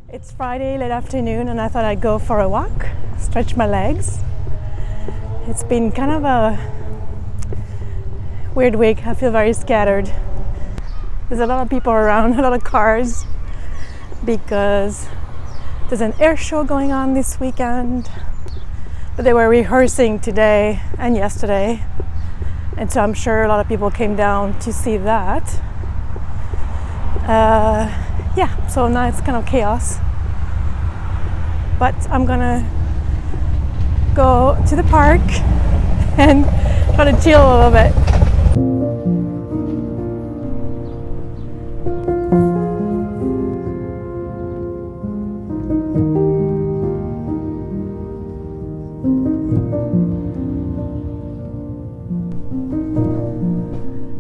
It's Friday late afternoon and I thought I'd go for a walk, stretch my legs. It's been kind of a weird week. I feel very scattered. There's a lot of people around, a lot of cars, because there's an air show going on this weekend. But they were rehearsing today and yesterday, and so I'm sure a lot of people came down to see that. So now it's kind of chaos. But I'm gonna go to the park and try to chill a little bit.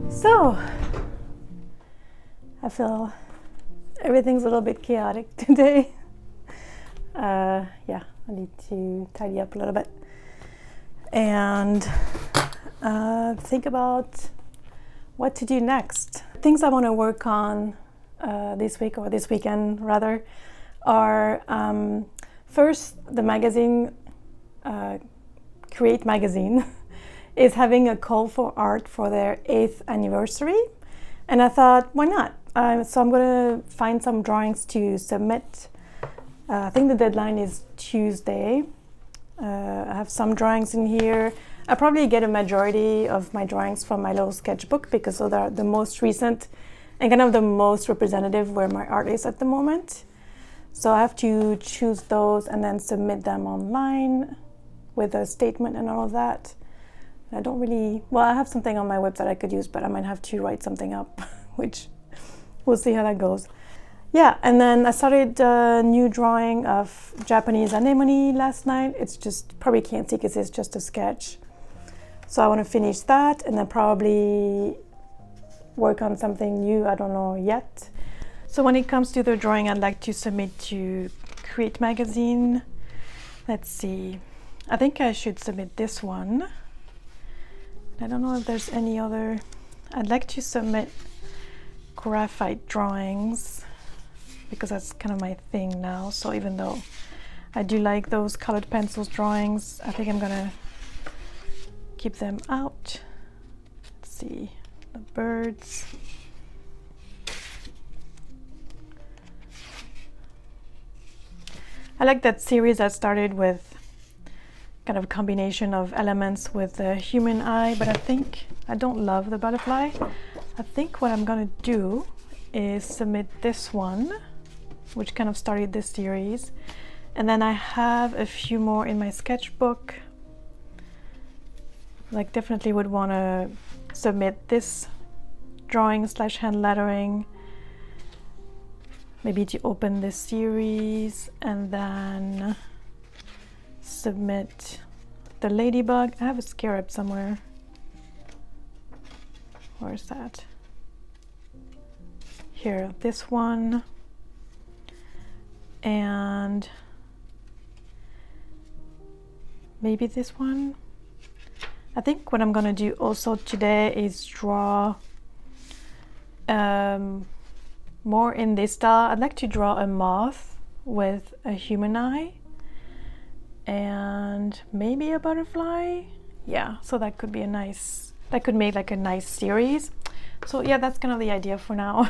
So, I feel everything's a little bit chaotic today. I need to tidy up a little bit and think about what to do next. Things I want to work on this week, or this weekend rather, are first, the magazine, Create Magazine, is having a call for art for their 8th anniversary, and I thought, why not? So I'm going to find some drawings to submit. I think the deadline is Tuesday. I have some drawings in here. I probably get a majority of my drawings from my little sketchbook because those are the most recent and kind of the most representative where my art is at the moment. So I have to choose those and then submit them online with a statement and all of that. I don't really, I have something on my website I could use, but I might have to write something up, which we'll see how that goes. Yeah, and then I started a new drawing of Japanese anemone last night. It's just, probably can't see because it's just a sketch. So I want to finish that and then probably work on something new, I don't know yet. So when it comes to the drawing I'd like to submit to Create Magazine, let's see. I think I should submit this one. I don't know if there's any other. I'd like to submit graphite drawings because that's kind of my thing now. So even though I do like those colored pencils drawings, I think I'm gonna keep them out. Let's see, the birds. I like that series that started with kind of a combination of elements with the human eye, but I think I don't love the butterfly. I think what I'm gonna do is submit this one, which kind of started this series, and then I have a few more in my sketchbook. Like, definitely would want to submit this drawing / hand lettering, maybe to open this series, and then submit the ladybug. I have a scarab somewhere. Where's that? Here, this one. And maybe this one. I think what I'm gonna do also today is draw more in this style. I'd like to draw a moth with a human eye and maybe a butterfly. Yeah, so that could be a nice, that could make like a nice series. So yeah, that's kind of the idea for now.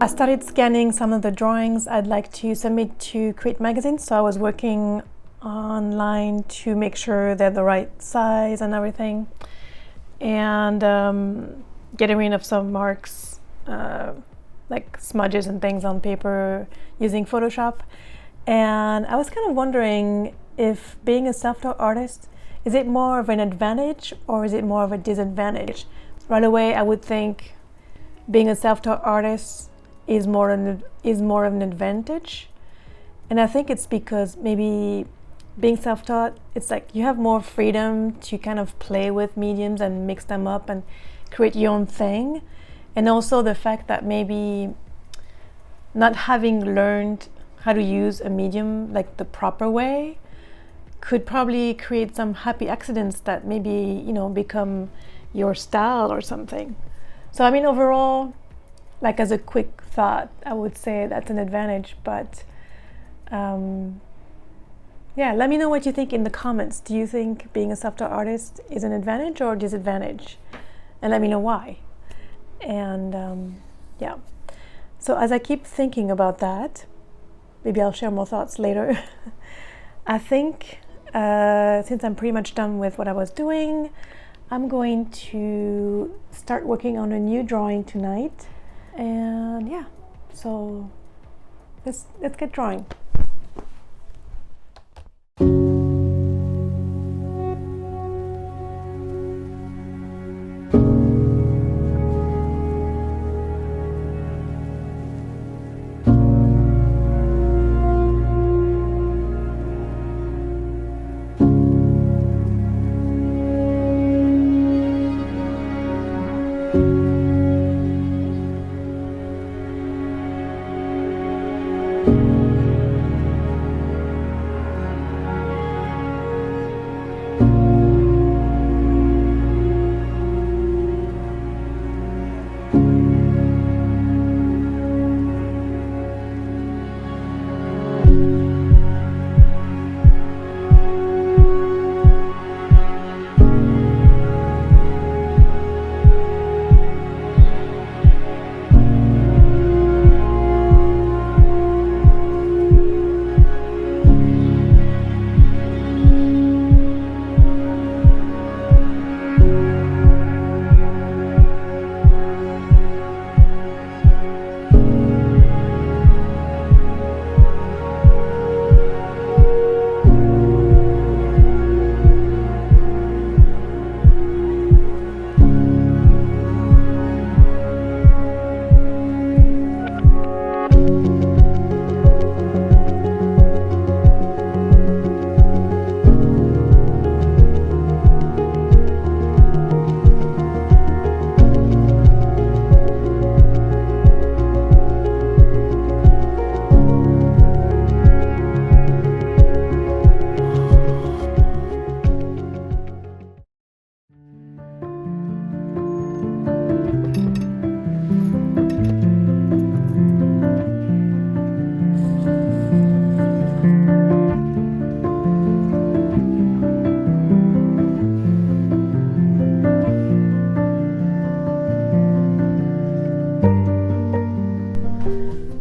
I started scanning some of the drawings I'd like to submit to Create Magazine, so I was working online to make sure they're the right size and everything, and getting rid of some marks, like smudges and things on paper using Photoshop. And I was kind of wondering if being a self-taught artist, is it more of an advantage or is it more of a disadvantage? Right away I would think being a self-taught artist is more of an advantage, and I think it's because maybe being self-taught, it's like you have more freedom to kind of play with mediums and mix them up and create your own thing. And also the fact that maybe not having learned how to use a medium like the proper way could probably create some happy accidents that maybe, you know, become your style or something. So I mean, overall, like as a quick thought, I would say that's an advantage. But yeah, let me know what you think in the comments. Do you think being a software artist is an advantage or disadvantage? And let me know why. And yeah, so as I keep thinking about that, maybe I'll share more thoughts later. I think since I'm pretty much done with what I was doing, I'm going to start working on a new drawing tonight. And yeah, so let's get drawing.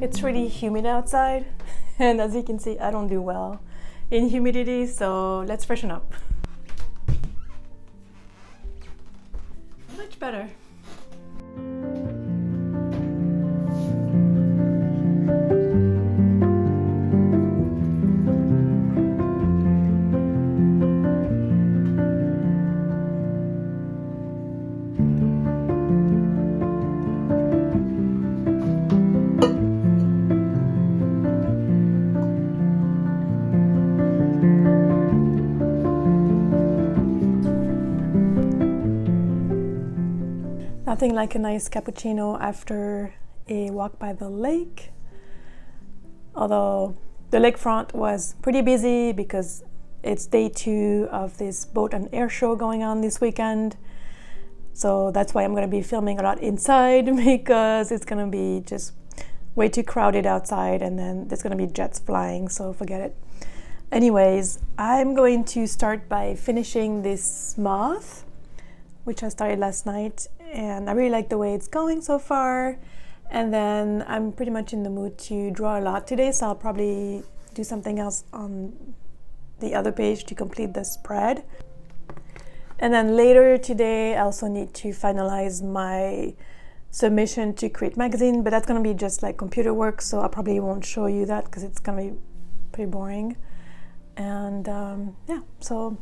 It's really humid outside, and as you can see, I don't do well in humidity, so let's freshen up. Much better. Nothing like a nice cappuccino after a walk by the lake. Although the lakefront was pretty busy because it's day 2 of this boat and air show going on this weekend. So that's why I'm going to be filming a lot inside because it's going to be just way too crowded outside, and then there's going to be jets flying, so forget it. Anyways, I'm going to start by finishing this moth, which I started last night, and I really like the way it's going so far. And then I'm pretty much in the mood to draw a lot today, so I'll probably do something else on the other page to complete the spread. And then later today I also need to finalize my submission to Create Magazine, but that's going to be just like computer work, so I probably won't show you that because it's going to be pretty boring. And yeah, so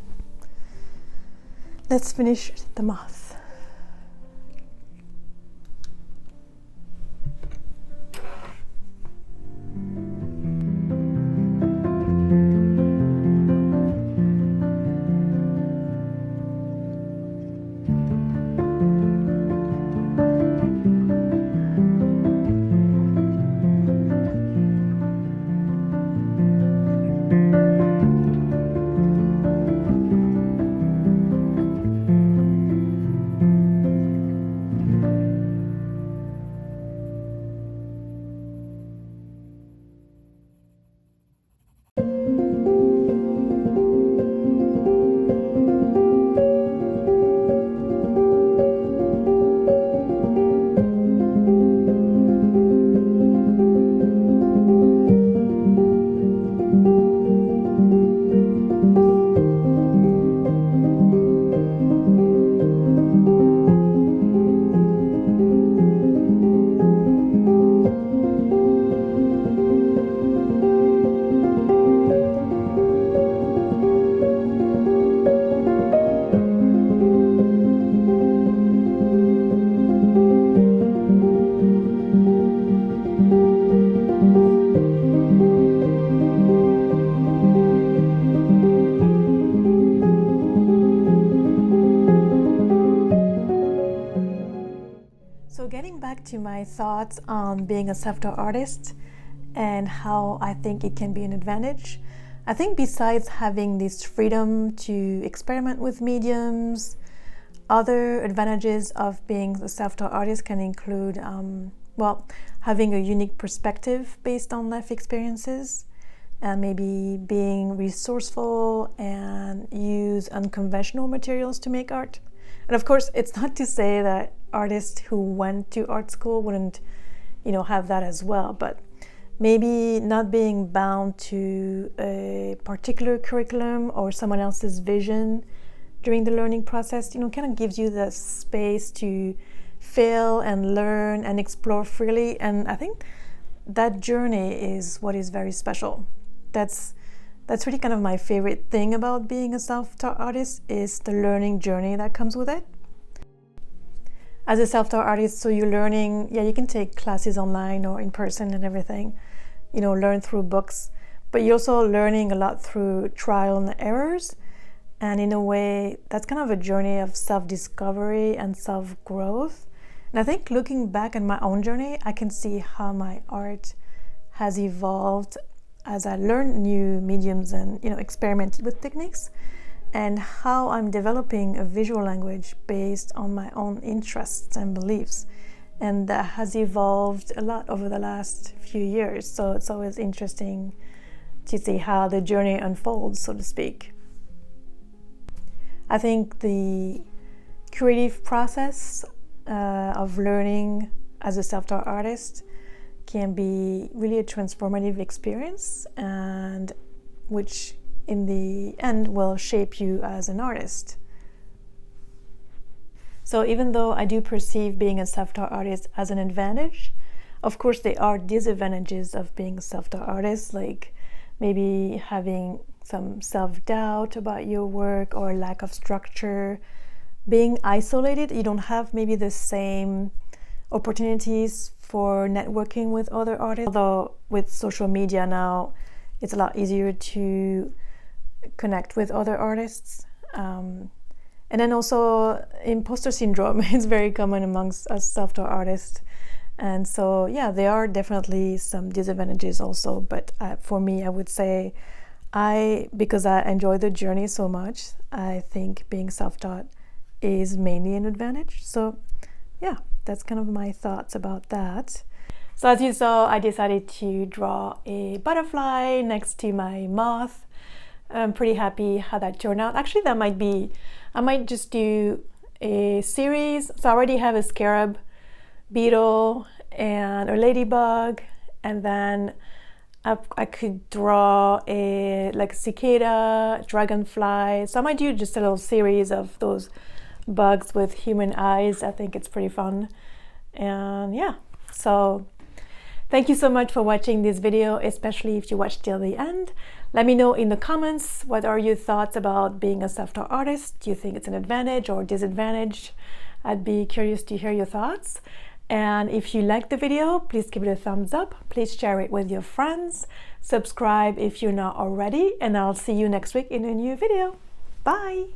let's finish the moth. back to my thoughts on being a self-taught artist and how I think it can be an advantage. I think besides having this freedom to experiment with mediums, other advantages of being a self-taught artist can include, having a unique perspective based on life experiences, and maybe being resourceful and use unconventional materials to make art. And of course, it's not to say that artists who went to art school wouldn't, have that as well, but maybe not being bound to a particular curriculum or someone else's vision during the learning process, kind of gives you the space to fail and learn and explore freely. And I think that journey is what is very special. That's really kind of my favorite thing about being a self-taught artist, is the learning journey that comes with it. As a self-taught artist, so you're learning, you can take classes online or in person and everything, learn through books, but you're also learning a lot through trial and errors. And in a way, that's kind of a journey of self-discovery and self-growth. And I think looking back at my own journey, I can see how my art has evolved as I learned new mediums and experimented with techniques, and how I'm developing a visual language based on my own interests and beliefs. And that has evolved a lot over the last few years. So it's always interesting to see how the journey unfolds, so to speak. I think the creative process of learning as a self-taught artist can be really a transformative experience, and which in the end will shape you as an artist. So even though I do perceive being a self-taught artist as an advantage, of course there are disadvantages of being a self-taught artist, like maybe having some self-doubt about your work or lack of structure, being isolated. You don't have maybe the same opportunities for networking with other artists, although with social media now it's a lot easier to connect with other artists. And then also imposter syndrome is very common amongst us self-taught artists. And so there are definitely some disadvantages also, but for me, I would say because I enjoy the journey so much, I think being self-taught is mainly an advantage. So that's kind of my thoughts about that. So as you saw, I decided to draw a butterfly next to my moth. I'm pretty happy how that turned out. Actually, I might just do a series. So I already have a scarab beetle and a ladybug, and then I could draw a cicada, dragonfly. So I might do just a little series of those bugs with human eyes. I think it's pretty fun. And so thank you so much for watching this video, especially if you watched till the end. Let me know in the comments, what are your thoughts about being a self-taught artist? Do you think it's an advantage or disadvantage? I'd be curious to hear your thoughts. And if you liked the video, please give it a thumbs up. Please share it with your friends. Subscribe if you're not already, and I'll see you next week in a new video. Bye!